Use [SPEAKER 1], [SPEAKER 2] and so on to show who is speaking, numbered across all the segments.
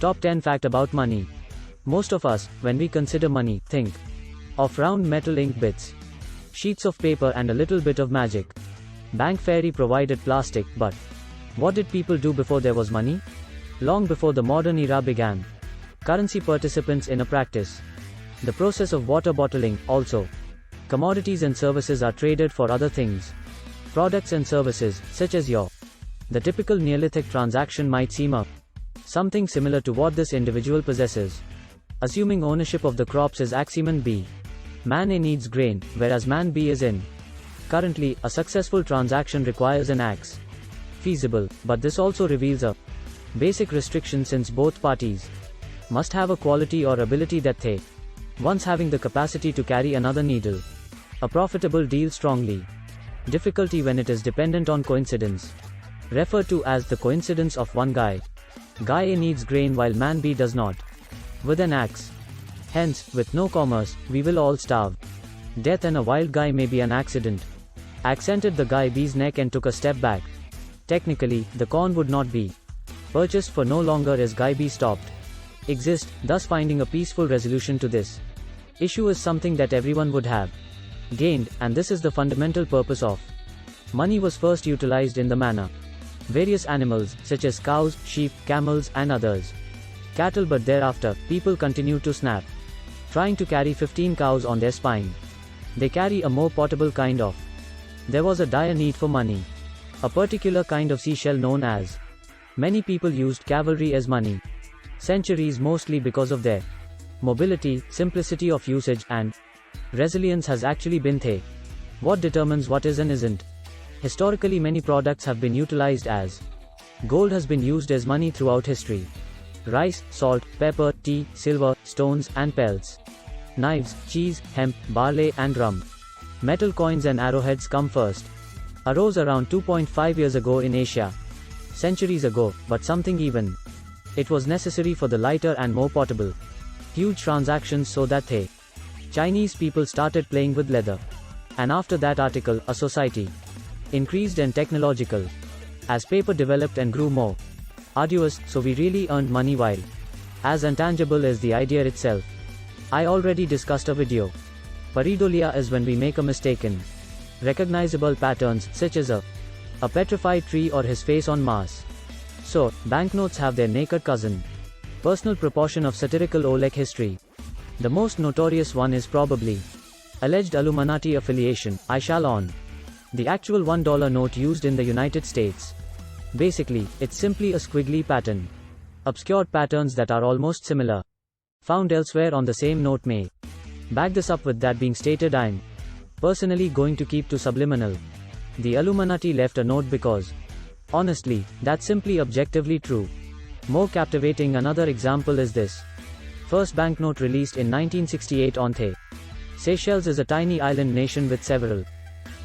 [SPEAKER 1] Top 10 fact about money. Most of us, when we consider money, think of round metal ink bits, sheets of paper and a little bit of magic. Bank fairy provided plastic, but what did people do before there was money? Long before the modern era began, currency participants in a practice. The process of water bottling, also. Commodities and services are traded for other things. Products and services, such as your. The typical Neolithic transaction might seem a something similar to what this individual possesses. Assuming ownership of the crops is axiom B. Man A needs grain, whereas man B is in. Currently, a successful transaction requires an axe. Feasible, but this also reveals a basic restriction since both parties must have a quality or ability that they once having the capacity to carry another needle. A profitable deal strongly. Difficulty when it is dependent on coincidence. Referred to as the coincidence of one guy. Guy A needs grain while man B does not. With an axe. Hence, with no commerce, we will all starve. Death and a wild guy may be an accident. Accented the guy B's neck and took a step back. Technically, the corn would not be purchased for no longer as guy B stopped exist, thus finding a peaceful resolution to this issue is something that everyone would have gained, and this is the fundamental purpose of money was first utilized in the manner. Various animals, such as cows, sheep, camels, and others. Cattle, but thereafter, people continued to snap. Trying to carry 15 cows on their spine. They carry a more portable kind of. There was a dire need for money. A particular kind of seashell known as. Many people used cavalry as money. Centuries mostly because of their mobility, simplicity of usage, and resilience has actually been they. What determines what is and isn't. Historically, many products have been utilized as. Gold has been used as money throughout history. Rice, salt, pepper, tea, silver, stones, and pelts. Knives, cheese, hemp, barley, and rum. Metal coins and arrowheads come first. Arose around 2.5 years ago in Asia. Centuries ago, but something even. It was necessary for the lighter and more portable. Huge transactions so that they. Chinese people started playing with leather. And after that article, a society. Increased and technological. As paper developed and grew more arduous, so we really earned money while as intangible as the idea itself. I already discussed a video. Pareidolia is when we make a mistake in recognizable patterns, such as a petrified tree or his face on Mars. So, banknotes have their naked cousin. Personal proportion of satirical Oleg history. The most notorious one is probably alleged Illuminati affiliation. I shall on. The actual $1 note used in the United States. Basically, it's simply a squiggly pattern. Obscured patterns that are almost similar. Found elsewhere on the same note may back this up with that being stated. I'm personally going to keep to subliminal. The Illuminati left a note because, honestly, that's simply objectively true. More captivating another example is this. First banknote released in 1968 on the Seychelles is a tiny island nation with several.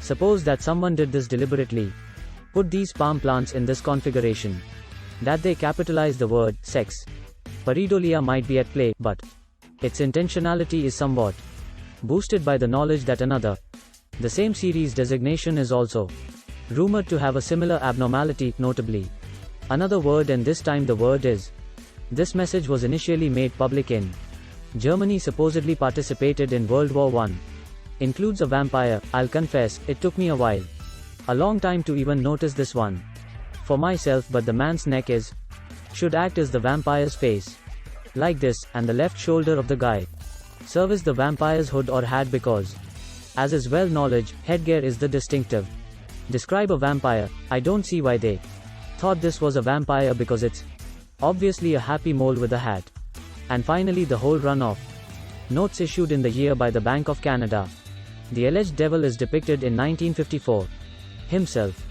[SPEAKER 1] Suppose that someone did this deliberately. Put these palm plants in this configuration. That they capitalize the word sex. Pareidolia might be at play, but its intentionality is somewhat boosted by the knowledge that another, the same series designation is also rumored to have a similar abnormality, notably another word, and this time the word is. This message was initially made public in Germany, supposedly participated in World War I. Includes a vampire. I'll confess, it took me a while. A long time to even notice this one. For myself, but the man's neck is should act as the vampire's face. Like this, and the left shoulder of the guy service the vampire's hood or hat because, as is well knowledge, headgear is the distinctive. Describe a vampire. I don't see why they thought this was a vampire because it's obviously a happy mole with a hat. And finally, the whole run of notes issued in the year by the Bank of Canada. The alleged devil is depicted in 1954. Himself.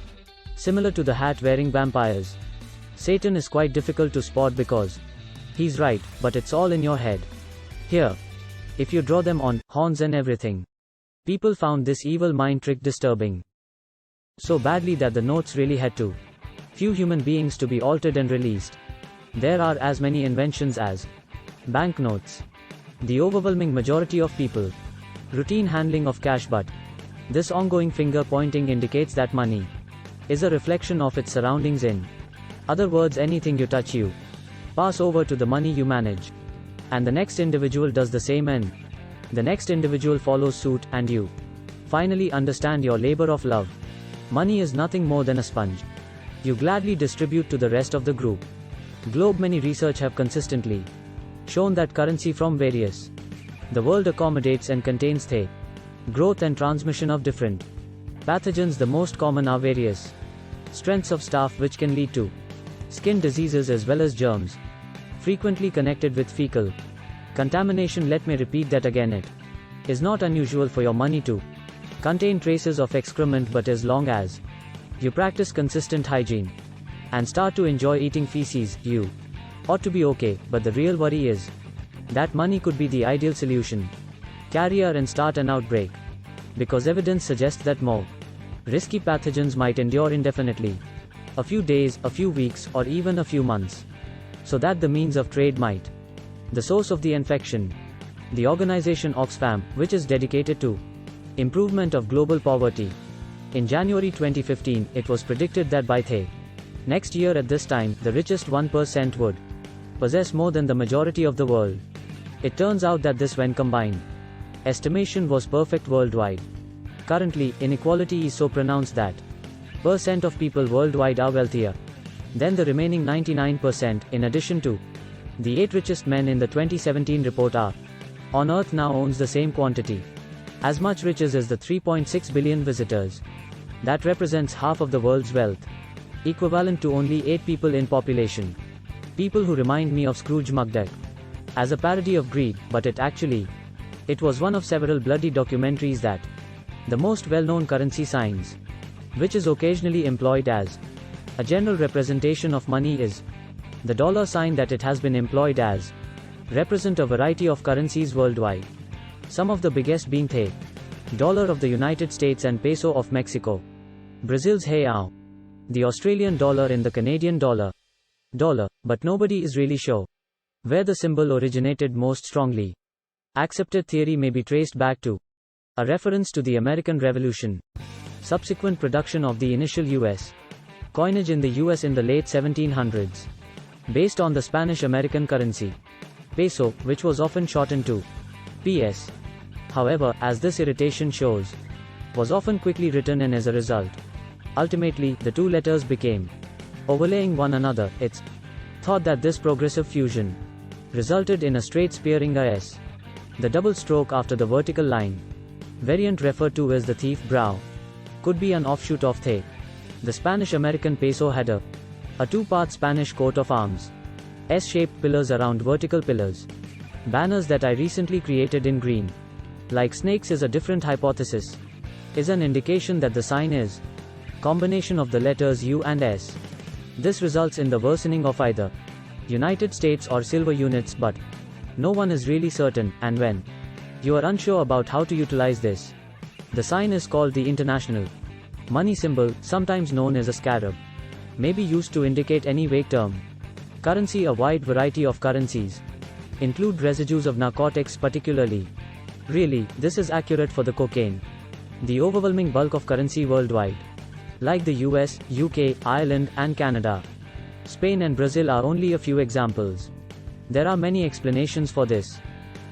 [SPEAKER 1] Similar to the hat-wearing vampires. Satan is quite difficult to spot because he's right, but it's all in your head. Here. If you draw them on horns and everything. People found this evil mind trick disturbing. So badly that the notes really had to. Few human beings to be altered and released. There are as many inventions as banknotes. The overwhelming majority of people. Routine handling of cash, but this ongoing finger pointing indicates that money is a reflection of its surroundings. In other words, anything you touch you pass over to the money you manage. And the next individual does the same, and the next individual follows suit, and you finally understand your labor of love. Money is nothing more than a sponge. You gladly distribute to the rest of the group. Globe many research have consistently shown that currency from various the world accommodates and contains the growth and transmission of different pathogens. The most common are various strengths of staff, which can lead to skin diseases as well as germs frequently connected with fecal contamination. Let me repeat that again. It is not unusual for your money to contain traces of excrement, but as long as you practice consistent hygiene and start to enjoy eating feces, you ought to be okay. But the real worry is that money could be the ideal solution carrier and start an outbreak, because evidence suggests that more risky pathogens might endure indefinitely, a few days, a few weeks, or even a few months, so that the means of trade might the source of the infection. The organization Oxfam, which is dedicated to improvement of global poverty, in January 2015, it was predicted that by the next year at this time, the richest 1% would possess more than the majority of the world. It turns out that this, when combined, estimation was perfect worldwide. Currently, inequality is so pronounced that % of people worldwide are wealthier than the remaining 99%. In addition to the 8 richest men in the 2017 report are on Earth now owns the same quantity, as much riches as the 3.6 billion visitors. That represents half of the world's wealth, equivalent to only 8 people in population. People who remind me of Scrooge McDuck as a parody of greed, but it was one of several bloody documentaries that the most well-known currency signs, which is occasionally employed as a general representation of money, is the dollar sign. That it has been employed as represent a variety of currencies worldwide, some of the biggest being the dollar of the United States and peso of Mexico, Brazil's real, the Australian dollar and the Canadian dollar. But nobody is really sure where the symbol originated. Most strongly accepted theory may be traced back to a reference to the American Revolution, subsequent production of the initial U.S. coinage in the U.S. in the late 1700s, based on the Spanish-American currency, peso, which was often shortened to PS. However, as this irritation shows, was often quickly written, and as a result, ultimately, the two letters became overlaying one another. It's thought that this progressive fusion resulted in a straight spearing a S. The double stroke after the vertical line, variant referred to as the thief brow, could be an offshoot of the Spanish-American peso had a two-part Spanish coat of arms, S-shaped pillars around vertical pillars, banners that I recently created in green, like snakes. Is a different hypothesis, is an indication that the sign is combination of the letters U and S. This results in the worsening of either United States or silver units, but no one is really certain, and when you are unsure about how to utilize this, the sign is called the international money symbol, sometimes known as a scarab, may be used to indicate any vague term. Currency. A wide variety of currencies include residues of narcotics, particularly. Really, this is accurate for the cocaine. The overwhelming bulk of currency worldwide, like the US, UK, Ireland, and Canada, Spain and Brazil, are only a few examples. There are many explanations for this.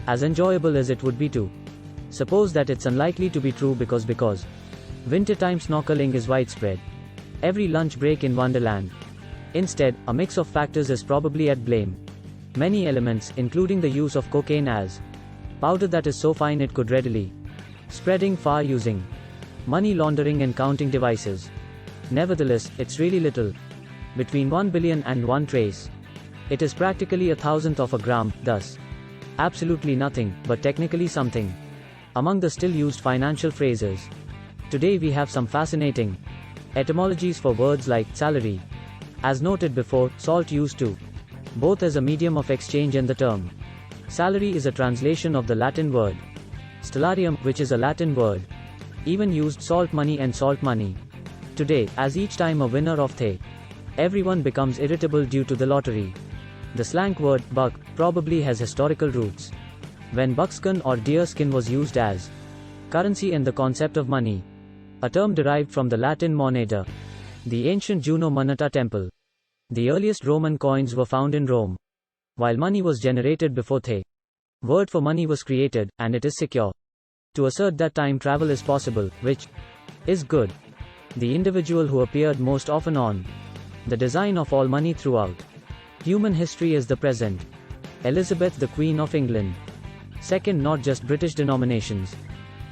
[SPEAKER 1] As enjoyable as it would be to suppose that, it's unlikely to be true because wintertime snorkeling is widespread. Every lunch break in Wonderland. Instead, a mix of factors is probably at blame. Many elements, including the use of cocaine as powder that is so fine it could readily spreading far, using money laundering and counting devices. Nevertheless, it's really little. Between 1 billion and 1 trace. It is practically a thousandth of a gram, thus absolutely nothing, but technically something. Among the still used financial phrases today, we have some fascinating etymologies for words like salary. As noted before, salt used to both as a medium of exchange and the term salary is a translation of the Latin word stellarium, which is a Latin word even used salt money and salt money. Today, as each time a winner of the everyone becomes irritable due to the lottery, the slang word buck probably has historical roots, when buckskin or deer skin was used as currency and the concept of money, a term derived from the Latin moneta, the ancient Juno Moneta temple. The earliest Roman coins were found in Rome. while money was generated before the word for money was created, and it is secure to assert that time travel is possible, which is good. The individual who appeared most often on the design of all money throughout human history is the present Elizabeth, the Queen of England. Second, not just British denominations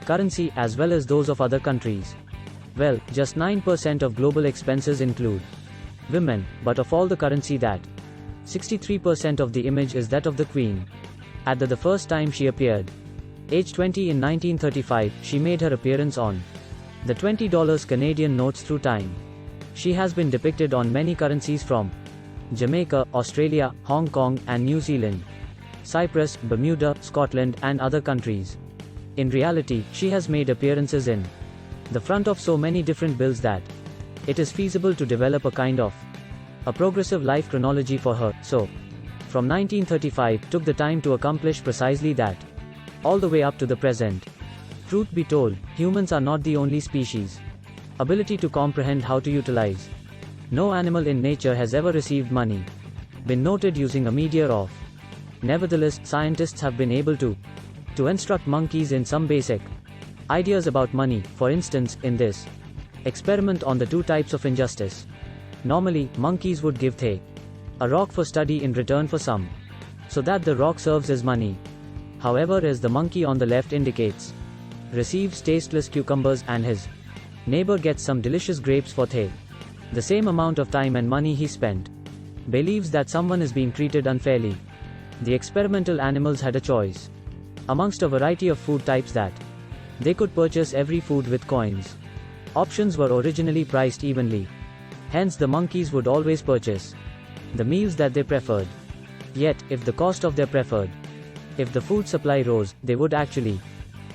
[SPEAKER 1] currency as well as those of other countries. Well, just 9% of global expenses include women, but of all the currency that 63% of the image is that of the Queen. At the first time she appeared, age 20 in 1935, she made her appearance on the $20 Canadian notes through time. She has been depicted on many currencies from Jamaica, Australia, Hong Kong, and New Zealand, Cyprus, Bermuda, Scotland, and other countries. In reality, she has made appearances in the front of so many different bills that it is feasible to develop a kind of a progressive life chronology for her. So, from 1935 took the time to accomplish precisely that, all the way up to the present. Truth be told, humans are not the only species. Ability to comprehend how to utilize. No animal in nature has ever received money, been noted using a meteor of. Nevertheless, scientists have been able to instruct monkeys in some basic ideas about money. For instance, in this experiment on the two types of injustice. Normally, monkeys would give a rock for study in return for some, so that the rock serves as money. However, as the monkey on the left indicates, receives tasteless cucumbers and his neighbor gets some delicious grapes for the same amount of time and money he spent, believes that someone is being treated unfairly. The experimental animals had a choice amongst a variety of food types that they could purchase every food with coins. Options were originally priced evenly. Hence the monkeys would always purchase the meals that they preferred. Yet, if the cost of their preferred, if the food supply rose, they would actually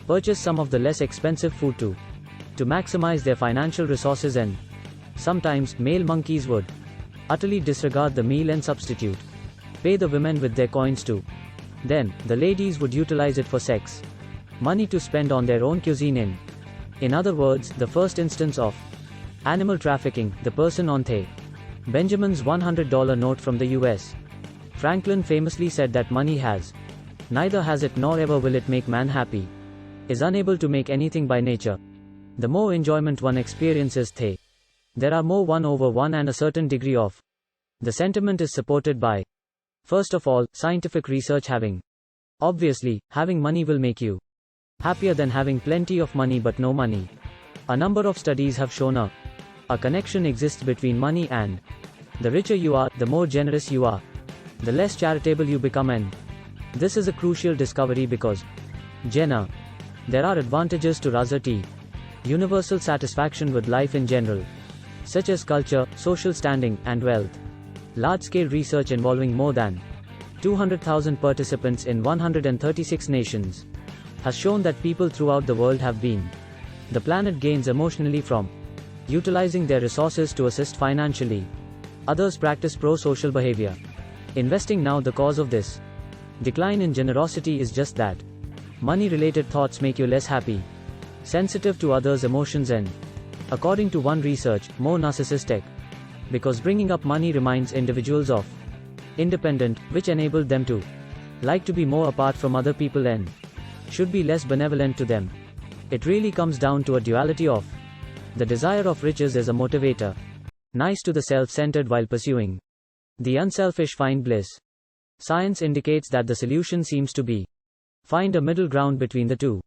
[SPEAKER 1] purchase some of the less expensive food to maximize their financial resources, and sometimes male monkeys would utterly disregard the meal and substitute pay the women with their coins too. Then, the ladies would utilize it for sex money to spend on their own cuisine. In other words, the first instance of animal trafficking, the person on Benjamin's $100 note from the US. Franklin famously said that money has neither has it nor ever will it make man happy, is unable to make anything by nature. The more enjoyment one experiences, there are more one over one, and a certain degree of the sentiment is supported by, first of all, scientific research. Obviously, having money will make you happier than having plenty of money but no money. A number of studies have shown a connection exists between money and the richer you are, the more generous you are, the less charitable you become, and this is a crucial discovery because there are advantages to razati, universal satisfaction with life in general, such as culture, social standing, and wealth. Large-scale research involving more than 200,000 participants in 136 nations has shown that people throughout the world have been the planet gains emotionally from utilizing their resources to assist financially. Others practice pro-social behavior. Investing now. The cause of this decline in generosity is just that. Money-related thoughts make you less happy, sensitive to others' emotions, and, according to one research, more narcissistic, because bringing up money reminds individuals of independent, which enabled them to like to be more apart from other people and should be less benevolent to them. It really comes down to a duality of the desire of riches as a motivator, nice to the self-centered while pursuing the unselfish find bliss. Science indicates that the solution seems to be find a middle ground between the two.